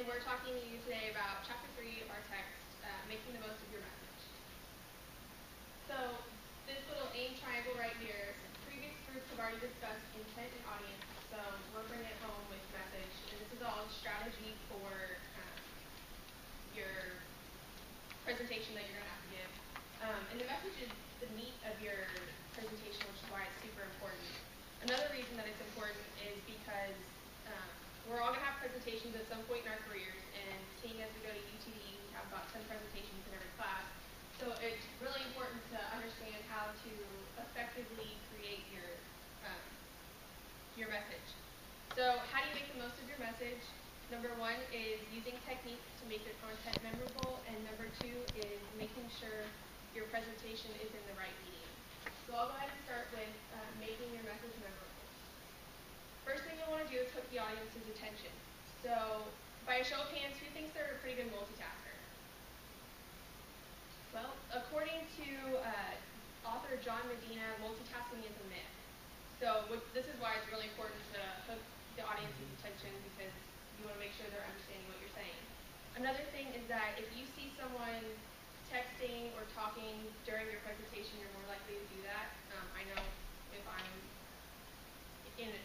and we're talking to you today about Chapter 3 of our text, Making the Most of Your Message. So, this little aim triangle right here, previous groups have already discussed intent and audience, so we're bringing it home with message, and this is all strategy for your presentation that you're going to have to give. And the message is the meat of your presentation, which is why it's super important. Another reason that it's important is because we're all going to have presentations at some point in our careers, and seeing as we go to UTD, we have about 10 presentations in every class. So it's really important to understand how to effectively create your message. So how do you make the most of your message? Number one is using techniques to make your content memorable, and number two is making sure your presentation is in the right medium. So I'll go ahead and start with making your message memorable. First thing you'll want to do is hook the audience's attention. So, by a show of hands, who thinks they're a pretty good multitasker? Well, according to author John Medina, multitasking is a myth. So, this is why it's really important to hook the audience's attention, because you want to make sure they're understanding what you're saying. Another thing is that if you see someone texting or talking during your presentation, you're more likely to do that. I know if I'm in an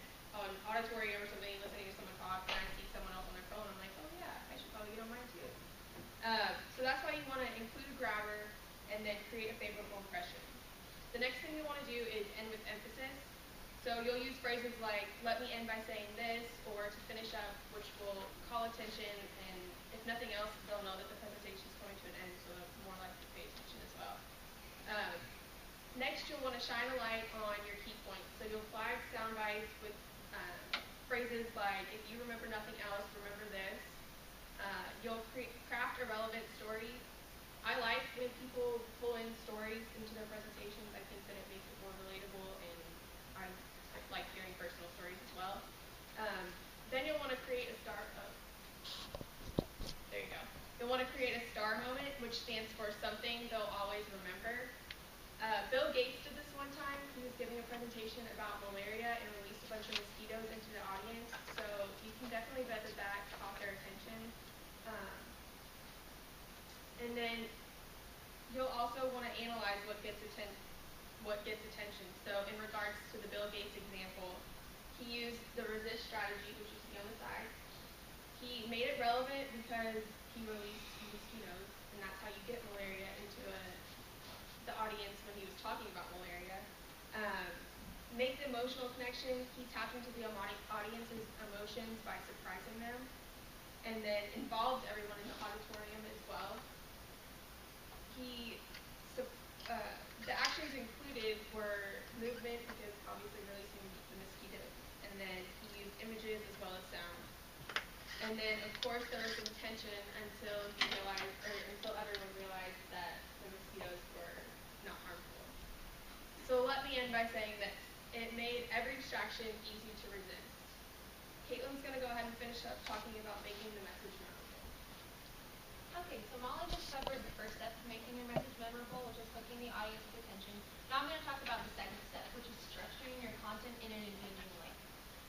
auditorium or something, listening to someone talk, and I see someone else on their phone, I'm like, oh yeah, I should probably get on mine too. So that's why you want to include a grabber and then create a favorable impression. The next thing you want to do is end with emphasis. So you'll use phrases like, let me end by saying this, or to finish up, which will call attention, and if nothing else, they'll know that the presentation is coming to an end, so they're more likely to pay attention as well. Next, you'll want to shine a light on your key points. So you'll flag sound bites with phrases like, if you remember nothing else, remember this. You'll craft a relevant story. I like when people pull in stories into their presentations. I think that it makes it more relatable, and I like hearing personal stories as well. Then you'll want to create a star. There you go. You'll want to create a star moment, which stands for something they'll always remember. Bill Gates did this one time. He was giving a presentation about malaria and released a bunch of mosquitoes into the audience. So you can definitely bet that that caught their attention. And then you'll also want to analyze what gets attention. So in regards to the Bill Gates example, he used the resist strategy, which you see on the side. He made it relevant because he released mosquitoes, and that's how you get malaria into the audience when he was talking about malaria. Make the emotional connection. He tapped into the audience's emotions by surprising them, and then involved everyone in the auditorium as well. The actions included were movement, because obviously releasing the mosquitoes, and then he used images as well as sound. And then, of course, there was some tension until everyone realized that the mosquitoes were not harmful. So let me end by saying this. It made every distraction easy to resist. Caitlin's going to go ahead and finish up talking about making the message memorable. Okay, so Molly just covered the first step of making your message memorable, which is hooking the audience's attention. Now I'm going to talk about the second step, which is structuring your content in an engaging way.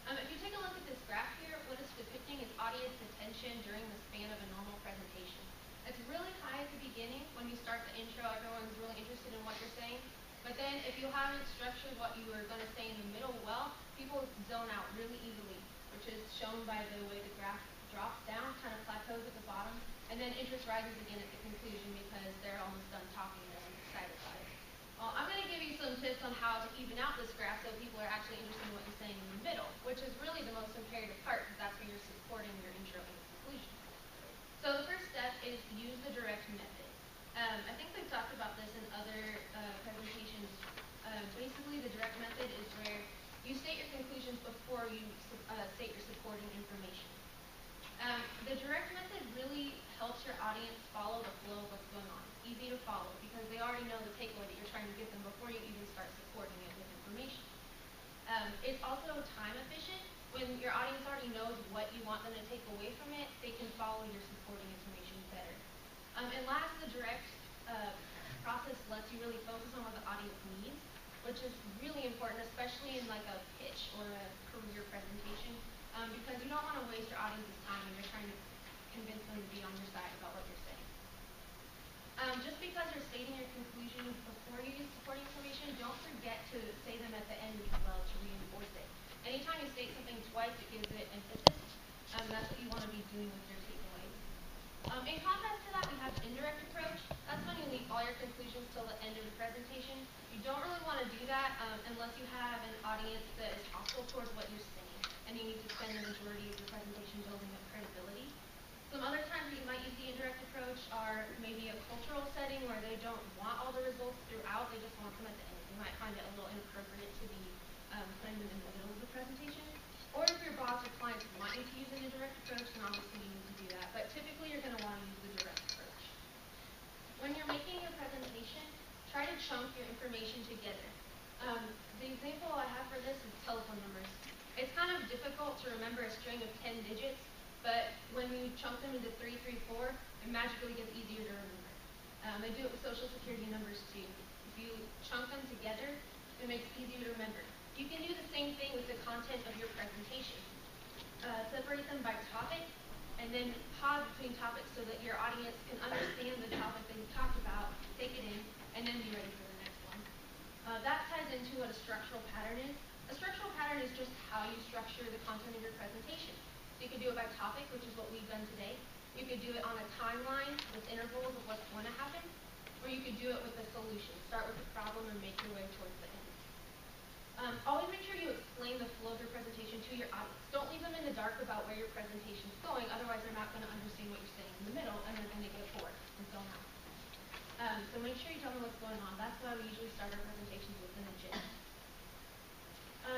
If you take a look at this graph here, what it's depicting is audience attention during the span of a normal presentation. It's really high at the beginning. When you start the intro, everyone's really interested in what you're saying. But then if you haven't structured what you were going to say in the middle well, people zone out really easily, which is shown by the way the graph drops down, kind of plateaus at the bottom, and then interest rises again at the conclusion because they're almost done talking and everyone's excited about it. Well, I'm going to give you some tips on how to even out this graph so people are actually interested in what you're saying in the middle, which is really the most imperative part, because that's where you're supporting your intro and conclusion. So the first step is to use the direct method. I think we've talked about this in other presentations. Basically, the direct method is where you state your conclusions before you state your supporting information. The direct method really helps your audience follow the flow of what's going on. It's easy to follow because they already know the takeaway that you're trying to give them before you even start supporting it with information. It's also time efficient. When your audience already knows what you want them to take away from it, they can follow your supporting information better. And last, the direct process lets you really focus on what the audience needs, which is really important, especially in like a pitch or a career presentation, because you don't want to waste your audience's time when you're trying to convince them to be on your side about what you're saying. Just because you're stating your conclusions before you use supporting information, don't forget to say them at the end as well to reinforce it. Anytime you state something twice, it gives it emphasis. That's what you want to be doing with your takeaways. In contrast to that, we have the indirect approach. That's when you leave all your conclusions till the end of the presentation. You don't really want to do that unless you have an audience that is hostile towards what you're saying, and you need to spend the majority of your presentation building up credibility. Some other times that you might use the indirect approach are maybe a cultural setting where they don't want all the results throughout, they just want them at the end. You might find it a little inappropriate to be putting them in the middle of the presentation. Or if your boss or clients want you to use an indirect approach, then obviously you need to do that. But typically you're going to want to use the direct approach. When you're making your presentation, try to chunk your information together. The example I have for this is telephone numbers. It's kind of difficult to remember a string of 10 digits, but when you chunk them into 334, it magically gets easier to remember. They do it with social security numbers too. If you chunk them together, it makes it easier to remember. You can do the same thing with the content of your presentation. Separate them by topic, and then pause between topics so that your audience can understand the topic that you talked about, take it in, and then be ready for the next one. That ties into what a structural pattern is. A structural pattern is just how you structure the content of your presentation. So you could do it by topic, which is what we've done today. You could do it on a timeline with intervals of what's going to happen, or you could do it with a solution. Start with the problem and make your way towards the end. Always make sure you explain the flow of your presentation to your audience. Don't leave them in the dark about where your presentation is going, otherwise they're not going to understand what you're saying in the middle, and they're going to get bored and zone out. So make sure you tell them what's going on. That's why we usually start our presentations with an agenda.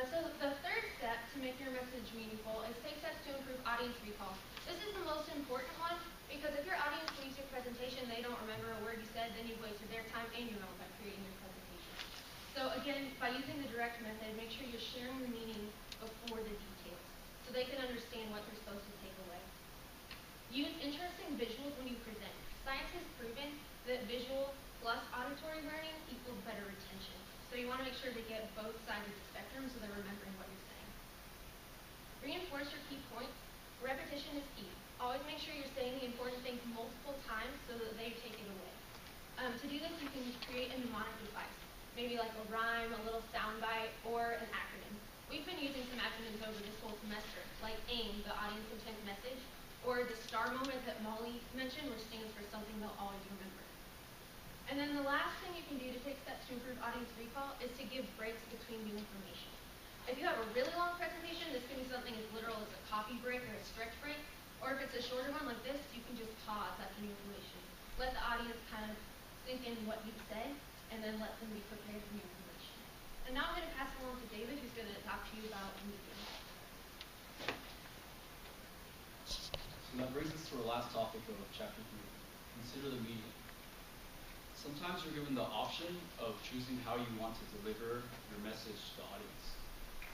So the third step to make your message meaningful is take steps to improve audience recall. This is the most important one because if your audience leaves your presentation, they don't remember a word you said, then you've wasted their time and your own by creating your presentation. So again, by using the direct method, make sure you're sharing the meaning before the details so they can understand what they're supposed to take away. Use interesting visuals when you present. Science has proven that visual plus auditory learning equals better retention. So you want to make sure they get both sides of the spectrum so they're remembering what you're saying. Reinforce your key points. Repetition is key. Always make sure you're saying the important things multiple times so that they take it away. To do this, you can create a mnemonic device. Maybe like a rhyme, a little soundbite, or an acronym. We've been using some acronyms over this whole semester, like AIM, the audience intent message, or the STAR moment that Molly mentioned, which stands for something they'll always remember. And then the last thing you can do to take steps to improve audience recall is to give breaks between new information. If you have a really long presentation, this can be something as literal as a coffee break or a stretch break, or if it's a shorter one like this, you can just pause after new information. Let the audience kind of sink in what you've said, and then let them be prepared for new information. And now I'm going to pass it along to David, who's going to talk to you about media. So that brings us to our last topic of chapter 3. Consider the medium. Sometimes you're given the option of choosing how you want to deliver your message to the audience.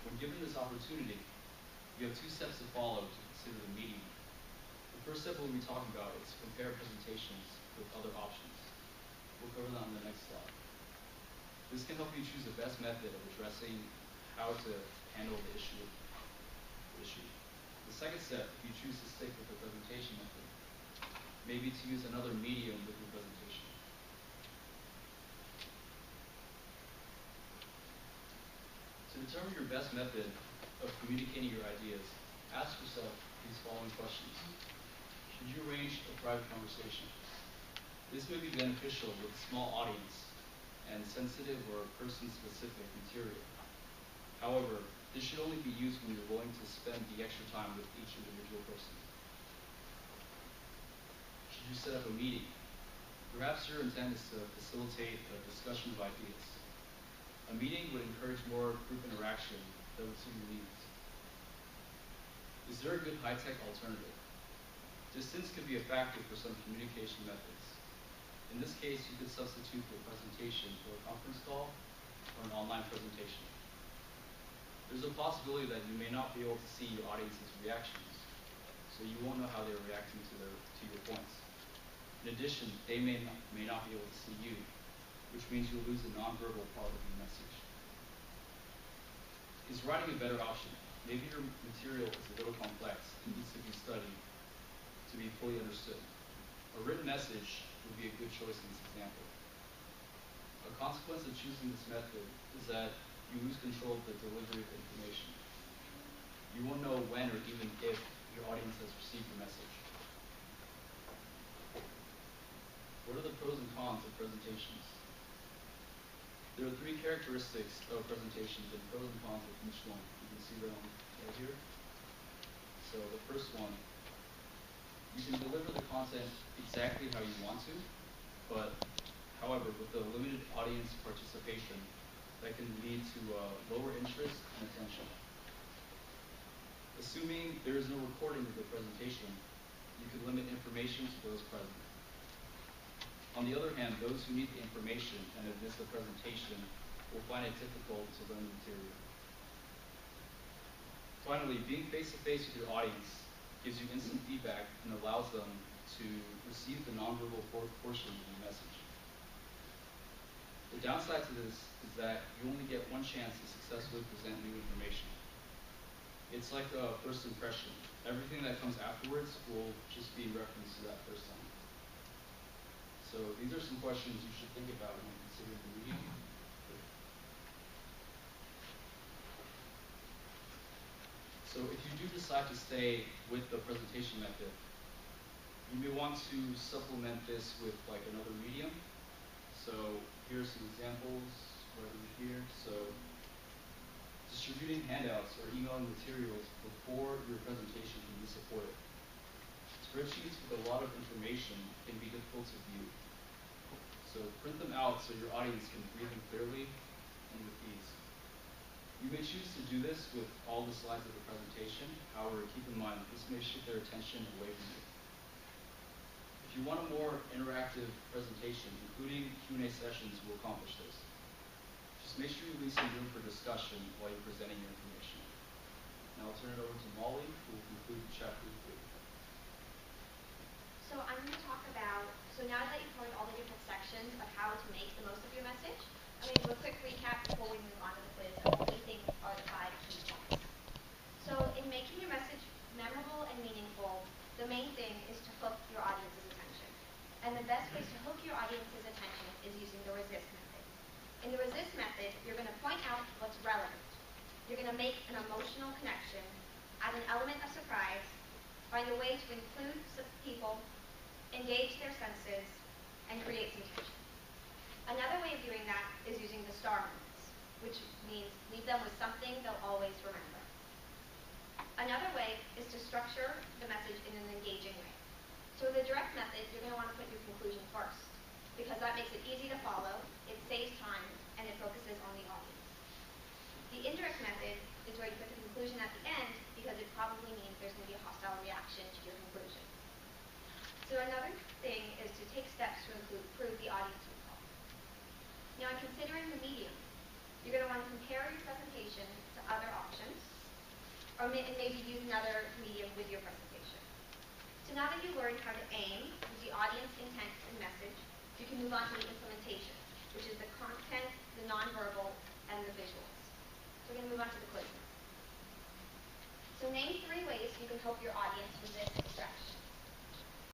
When given this opportunity, you have 2 steps to follow to consider the medium. The first step we'll be talking about is to compare presentations with other options. We'll cover that on the next slide. This can help you choose the best method of addressing how to handle the issue. The second step, if you choose to stick with the presentation method, may be to use another medium with your presentation. To determine your best method of communicating your ideas, ask yourself these following questions. Should you arrange a private conversation? This may be beneficial with a small audience and sensitive or person-specific material. However, this should only be used when you're willing to spend the extra time with each individual person. Should you set up a meeting? Perhaps your intent is to facilitate a discussion of ideas. A meeting would encourage more group interaction that would suit your needs. Is there a good high-tech alternative? Distance could be a factor for some communication methods. In this case, you could substitute your presentation for a conference call or an online presentation. There's a possibility that you may not be able to see your audience's reactions, so you won't know how they're reacting to your points. In addition, they may not be able to see you, which means you'll lose the nonverbal part of your message. Is writing a better option? Maybe your material is a little complex and needs to be studied, to be fully understood. A written message would be a good choice in this example. A consequence of choosing this method is that you lose control of the delivery of information. You won't know when or even if your audience has received the message. What are the pros and cons of presentations? There are three characteristics of presentations and pros and cons of each one. You can see them right here. So the first one, you can deliver the content exactly how you want to, but however, with the limited audience participation, that can lead to lower interest and attention. Assuming there is no recording of the presentation, you can limit information to those present. On the other hand, those who need the information and have missed the presentation will find it difficult to learn the material. Finally, being face-to-face with your audience gives you instant feedback and allows them to receive the nonverbal portion of the message. The downside to this is that you only get one chance to successfully present new information. It's like a first impression. Everything that comes afterwards will just be reference to that first time. So these are some questions you should think about when considering the meeting. So if you do decide to stay with the presentation method, you may want to supplement this with like another medium. So here's some examples right over here. So distributing handouts or emailing materials before your presentation can be supported. Spreadsheets with a lot of information can be difficult to view. So print them out so your audience can read them clearly and with ease. You may choose to do this with all the slides of the presentation. However, keep in mind, this may shift their attention away from you. If you want a more interactive presentation, including Q&A sessions will accomplish this. Just make sure you leave some room for discussion while you're presenting your information. Now I'll turn it over to Molly, who will conclude chapter 3. So I'm going to talk about, so now that you've learned all the different sections of how to make the most of your message, I'm going to do a quick recap before we move on to the quiz of what we think are the 5 key points. So in making your message memorable and meaningful, the main thing is to hook your audience's attention. And the best way to hook your audience's attention is using the resist method. In the resist method, you're going to point out what's relevant. You're going to make an emotional connection, add an element of surprise, find a way to include people, engage their senses, and create some tension. Another way of doing that is using the STAR moments, which means leave them with something they'll always remember. Another way is to structure the message in an engaging way. So with the direct method, you're going to want to put your conclusion first, because that makes it easy to follow, it saves time, and it focuses on the audience. The indirect method is where you put the conclusion at the end, because it probably means there's going to be a hostile reaction to your conclusion. So another thing is to take steps to improve the audience recall. Now, in considering the medium, you're going to want to compare your presentation to other options, or maybe use another medium with your presentation. So now that you've learned how to aim with the audience intent and message, you can move on to the implementation, which is the content, the nonverbal, and the visuals. So we're going to move on to the quiz now. So name 3 ways you can help your audience resist distraction.